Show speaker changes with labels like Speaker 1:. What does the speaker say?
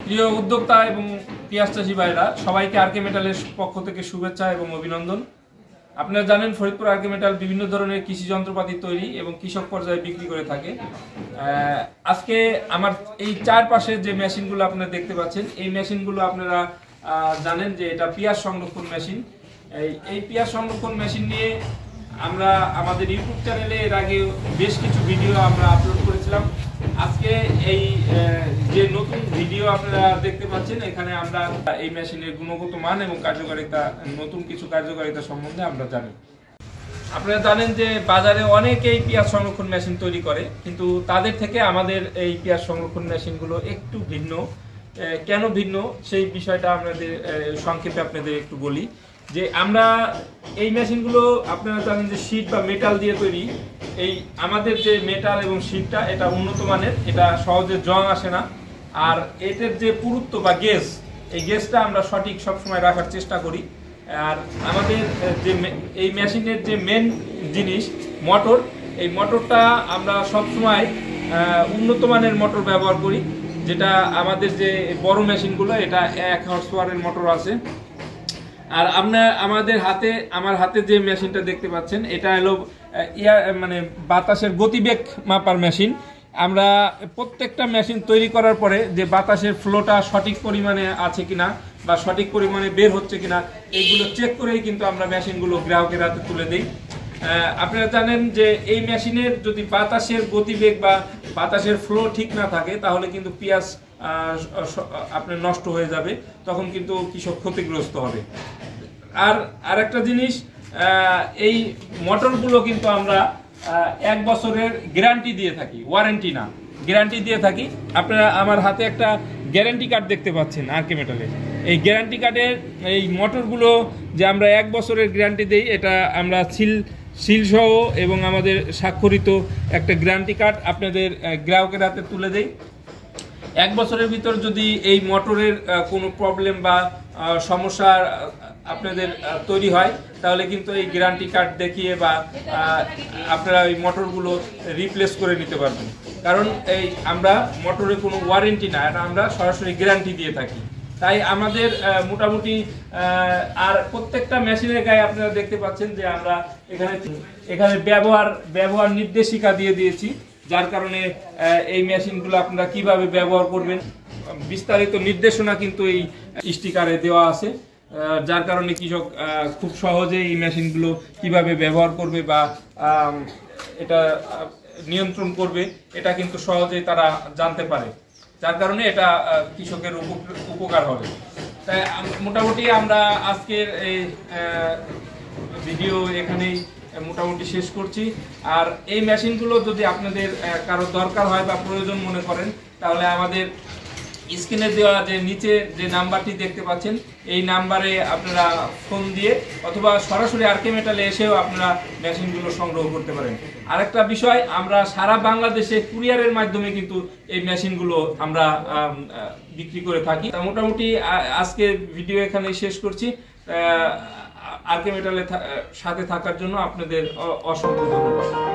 Speaker 1: প্রিয় উদ্যোক্তা এবং পেঁয়াজ চাষী ভাইরা, সবাইকে আরকে মেটালের পক্ষ থেকে শুভেচ্ছা এবং অভিনন্দন। আপনারা জানেন ফরিদপুর আরকে মেটাল বিভিন্ন ধরনের কৃষি যন্ত্রপাতি তৈরি এবং কৃষক পর্যায়ে বিক্রি করে থাকে। আজকে আমার এই চারপাশে যে মেশিনগুলো আপনারা দেখতে পাচ্ছেন, এই মেশিনগুলো আপনারা জানেন যে এটা পেঁয়াজ সংরক্ষণ মেশিন। এই পেঁয়াজ সংরক্ষণ মেশিন নিয়ে আমরা আমাদের ইউটিউব চ্যানেলে এর আগে বেশ কিছু ভিডিও আমরা আপলোড করেছিলাম। আজকে এই যে নতুন ভিডিও আপনারা দেখতে পাচ্ছেন, এখানে আমরা এই মেশিনের গুণগত মান এবং কার্যকারিতা, নতুন কিছু কার্যকারিতা সম্বন্ধে আমরা জানি। আপনারা জানেন যে বাজারে অনেকেই পেঁয়াজ সংরক্ষণ মেশিন তৈরি করে, কিন্তু তাদের থেকে আমাদের এই পেঁয়াজ সংরক্ষণ মেশিনগুলো একটু ভিন্ন। কেন ভিন্ন সেই বিষয়টা আপনাদের সংক্ষেপে আপনাদের একটু বলি। যে আমরা এই মেশিনগুলো আপনারা জানেন যে শীট বা মেটাল দিয়ে তৈরি। এই আমাদের যে মেটাল এবং শীটটা এটা উন্নত মানের, এটা সহজে জং আসে না। আর এটার যে পুরুত্ব বা গেজ, এই গেজটা আমরা সঠিক সবসময় রাখার চেষ্টা করি। আর আমাদের যে এই মেশিনের যে মেন জিনিস মোটর, এই মোটরটা আমরা সবসময় উন্নত মানের মোটর ব্যবহার করি। যেটা আমাদের যে বড় মেশিনগুলো, এটা 1 হর্স পাওয়ারের মোটর আছে। আর আমার হাতে যে মেশিনটা দেখতে পাচ্ছেন, এটা হলো মানে বাতাসের গতিবেগ মাপার মেশিন। আমরা প্রত্যেকটা মেশিন তৈরি করার পরে যে বাতাসের ফ্লোটা সঠিক পরিমাণে আছে কিনা বা সঠিক পরিমাণে বের হচ্ছে কিনা, এইগুলো চেক করেই কিন্তু আমরা মেশিনগুলো গ্রাহকের হাতে তুলে দিই। আপনারা জানেন যে এই মেশিনের যদি বাতাসের গতিবেগ বা বাতাসের ফ্লো ঠিক না থাকে, তাহলে কিন্তু পেঁয়াজ আপনার নষ্ট হয়ে যাবে, তখন কিন্তু কৃষক ক্ষতিগ্রস্ত হবে। আর একটা জিনিস, এই মোটরগুলো কিন্তু আমরা 1 বছরের গ্যারান্টি দিয়ে থাকি, ওয়ারেন্টি না, গ্যারান্টি দিয়ে থাকি। আপনারা আমার হাতে একটা গ্যারান্টি কার্ড দেখতে পাচ্ছেন আরকে মেটালের। এই গ্যারান্টি কার্ডের এই মোটরগুলো যে আমরা 1 বছরের গ্যারান্টি দেই, এটা আমরা সিল সহ এবং আমাদের স্বাক্ষরিত একটা গ্যারান্টি কার্ড আপনাদের গ্রাহকের হাতে তুলে দেই। 1 বছরের ভিতর যদি এই মোটরের কোনো প্রবলেম বা সমস্যা আপনাদের তৈরি হয়, তাহলে কিন্তু এই গ্যারান্টি কার্ড দেখিয়ে বা আপনারা এই মোটরগুলো রিপ্লেস করে নিতে পারবেন। কারণ এই আমরা মোটরে কোনো ওয়ারেন্টি না, এটা আমরা সরাসরি গ্যারান্টি দিয়ে থাকি। তাই আমাদের মোটামুটি আর প্রত্যেকটা মেশিনের গায়ে আপনারা দেখতে পাচ্ছেন যে আমরা এখানে ব্যবহার নির্দেশিকা দিয়ে দিয়েছি, যার কারণে এই মেশিনগুলো আপনারা কিভাবে ব্যবহার করবেন বিস্তারিত নির্দেশনা কিন্তু এই স্টিকারে দেওয়া আছে। যার কারণে কৃষক খুব সহজে এই মেশিনগুলো কিভাবে ব্যবহার করবে বা এটা নিয়ন্ত্রণ করবে, এটা কিন্তু সহজেই তারা জানতে পারে। যার কারণে এটা কৃষকের উপকার হবে। তাই মোটামুটি আমরা আজকের এই ভিডিও এখানেই মোটামুটি শেষ করছি। আর এই মেশিনগুলো যদি আপনাদের কারো দরকার হয় বা প্রয়োজন মনে করেন, তাহলে আমাদের স্ক্রিনে দেওয়া যে নিচে যে নাম্বারটি দেখতে পাচ্ছেন, এই নাম্বারে আপনারা ফোন দিয়ে অথবা সরাসরি আরকে মেটালে এসেও আপনারা মেশিনগুলো সংগ্রহ করতে পারেন। আরেকটা বিষয়, আমরা সারা বাংলাদেশে কুরিয়ারের মাধ্যমে কিন্তু এই মেশিনগুলো আমরা বিক্রি করে থাকি। মোটামুটি আজকে ভিডিও এখানে শেষ করছি। আরকে মেটালের সাথে থাকার জন্য আপনাদের অসংখ্য ধন্যবাদ।